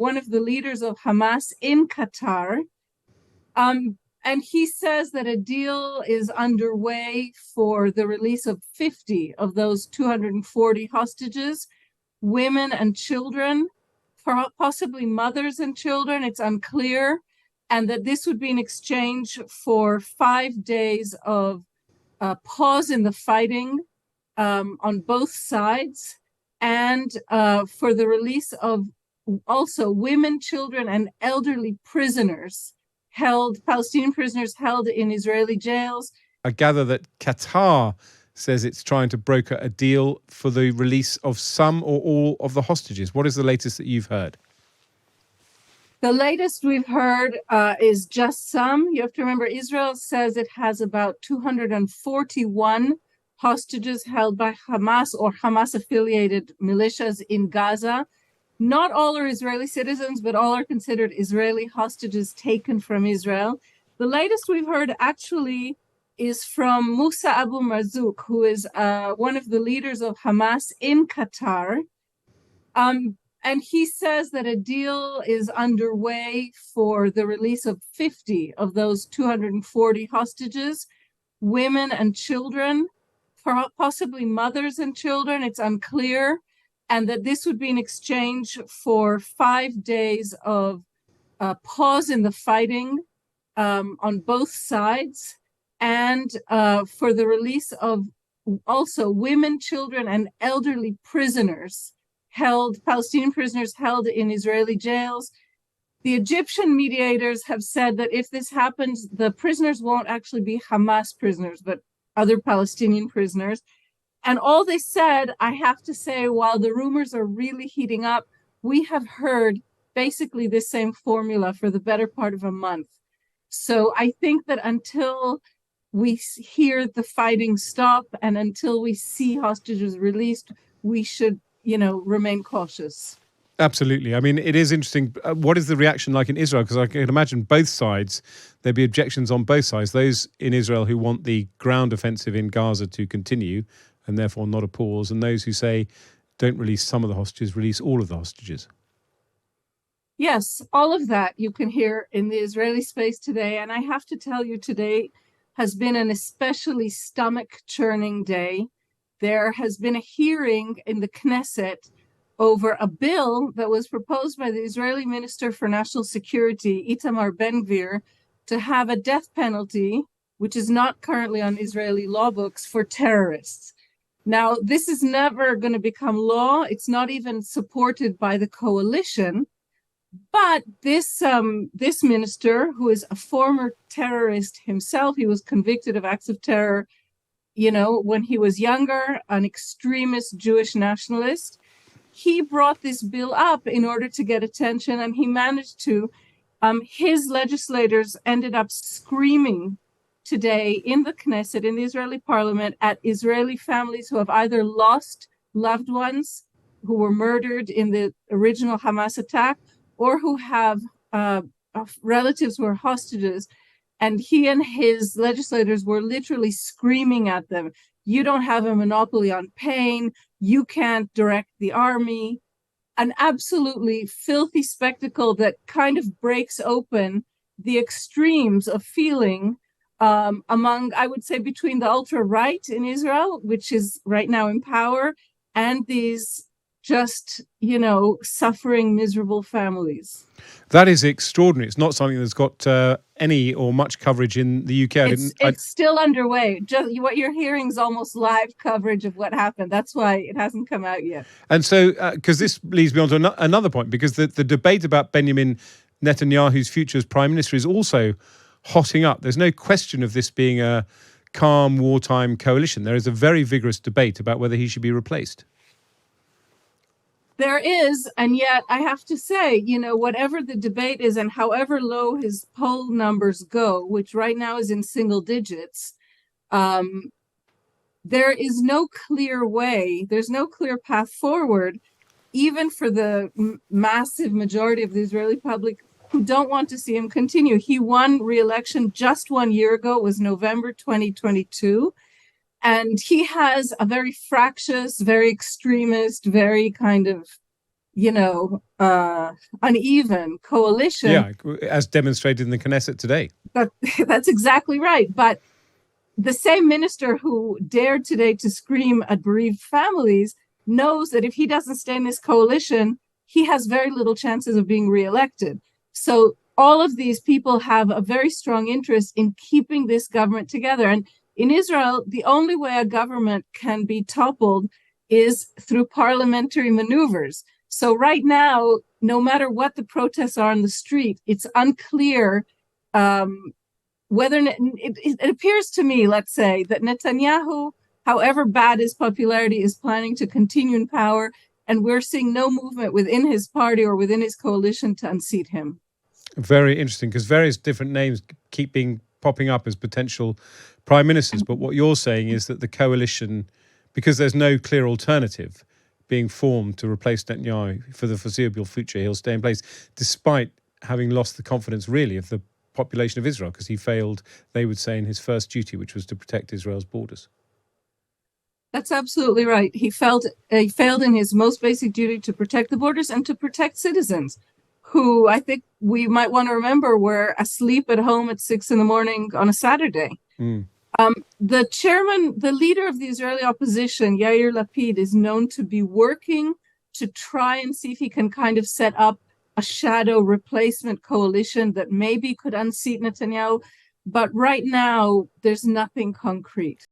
one of the leaders of Hamas in Qatar. And he says that a deal is underway for the release of 50 of those 240 hostages, women and children, possibly mothers and children. It's unclear. And that this would be in exchange for 5 days of pause in the fighting on both sides, and for the release of also women, children, and elderly prisoners Palestinian prisoners held in Israeli jails. I gather that Qatar says it's trying to broker a deal for the release of some or all of the hostages. What is the latest that you've heard? The latest we've heard is just some. You have to remember, Israel says it has about 241 hostages held by Hamas or Hamas-affiliated militias in Gaza. Not all are Israeli citizens, but all are considered Israeli hostages taken from Israel. The latest we've heard actually is from Musa Abu Marzouk, who is one of the leaders of Hamas in Qatar. And he says that a deal is underway for the release of 50 of those 240 hostages, women and children, possibly mothers and children. It's unclear. And that this would be in exchange for 5 days of pause in the fighting on both sides, and for the release of also women, children, and elderly prisoners Palestinian prisoners held in Israeli jails. The Egyptian mediators have said that if this happens, the prisoners won't actually be Hamas prisoners, but other Palestinian prisoners. And all they said, I have to say, while the rumors are really heating up, we have heard basically the same formula for the better part of a month. So I think that until we hear the fighting stop and until we see hostages released, we should, remain cautious. Absolutely. I mean, it is interesting. What is the reaction like in Israel? Because I can imagine both sides, there'd be objections on both sides. Those in Israel who want the ground offensive in Gaza to continue and therefore not a pause, and those who say don't release some of the hostages, release all of the hostages. Yes, all of that you can hear in the Israeli space today. And I have to tell you, today has been an especially stomach-churning day. There has been a hearing in the Knesset over a bill that was proposed by the Israeli Minister for National Security, Itamar Ben-Gvir, to have a death penalty, which is not currently on Israeli law books, for terrorists. Now, this is never going to become law. It's not even supported by the coalition. But this minister, who is a former terrorist himself, he was convicted of acts of terror, when he was younger, an extremist Jewish nationalist. He brought this bill up in order to get attention, and he managed to. His legislators ended up screaming today in the Knesset, in the Israeli parliament, at Israeli families who have either lost loved ones who were murdered in the original Hamas attack, or who have relatives who are hostages. And he and his legislators were literally screaming at them, you don't have a monopoly on pain, you can't direct the army. An absolutely filthy spectacle that kind of breaks open the extremes of feeling among, I would say, between the ultra-right in Israel, which is right now in power, and these just, suffering, miserable families. That is extraordinary. It's not something that's got any or much coverage in the UK. It's still underway. Just what you're hearing is almost live coverage of what happened. That's why it hasn't come out yet. And so, because this leads me on to another point, because the debate about Benjamin Netanyahu's future as prime minister is also hotting up. There's no question of this being a calm wartime coalition. There is a very vigorous debate about whether he should be replaced. There is, and yet I have to say, whatever the debate is and however low his poll numbers go, which right now is in single digits, there is no clear way, there's no clear path forward, even for the massive majority of the Israeli public who don't want to see him continue. He won re-election just 1 year ago. It was November 2022. And he has a very fractious, very extremist, very kind of, uneven coalition. Yeah, as demonstrated in the Knesset today. That's exactly right. But the same minister who dared today to scream at bereaved families knows that if he doesn't stay in this coalition, he has very little chances of being reelected. So all of these people have a very strong interest in keeping this government together. And in Israel, the only way a government can be toppled is through parliamentary maneuvers. So right now, no matter what the protests are on the street, it's unclear whether it appears to me, let's say, that Netanyahu, however bad his popularity, is planning to continue in power, and we're seeing no movement within his party or within his coalition to unseat him. Very interesting, because various different names keep popping up as potential prime ministers. But what you're saying is that the coalition, because there's no clear alternative being formed to replace Netanyahu for the foreseeable future, he'll stay in place, despite having lost the confidence, really, of the population of Israel, because he failed, they would say, in his first duty, which was to protect Israel's borders. That's absolutely right. He failed in his most basic duty to protect the borders and to protect citizens, who I think we might want to remember were asleep at home at 6 a.m. on a Saturday. The leader of the Israeli opposition, Yair Lapid, is known to be working to try and see if he can kind of set up a shadow replacement coalition that maybe could unseat Netanyahu. But right now, there's nothing concrete.